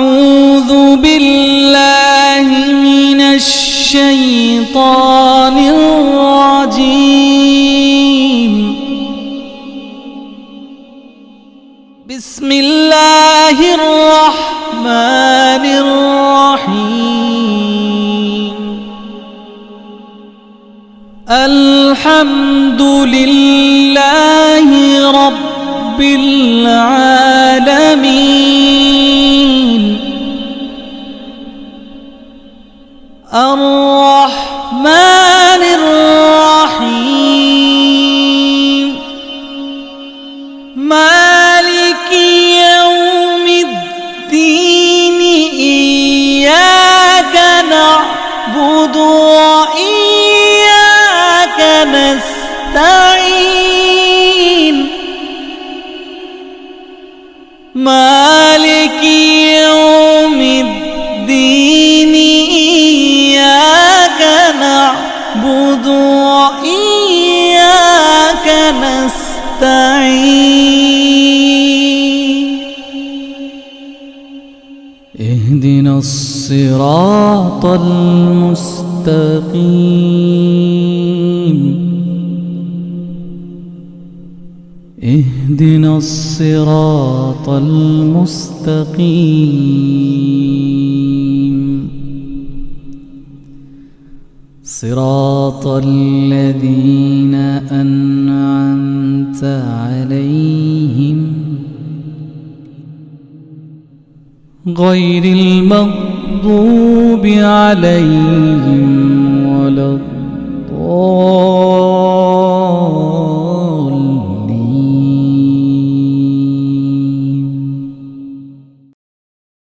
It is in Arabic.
أعوذ بالله من الشيطان الرجيم. بسم الله الرحمن الرحيم. الحمد لله رب العالمين. الرحمن الرحيم. مالك يوم الدين. إياك نعبد وإياك نستعين. مالك يوم الدين. إياك نعبد وإياك نستعين. اهدنا الصراط المستقيم. اهدنا الصراط المستقيم. صراط الذين أنعمت عليهم غير المغضوب عليهم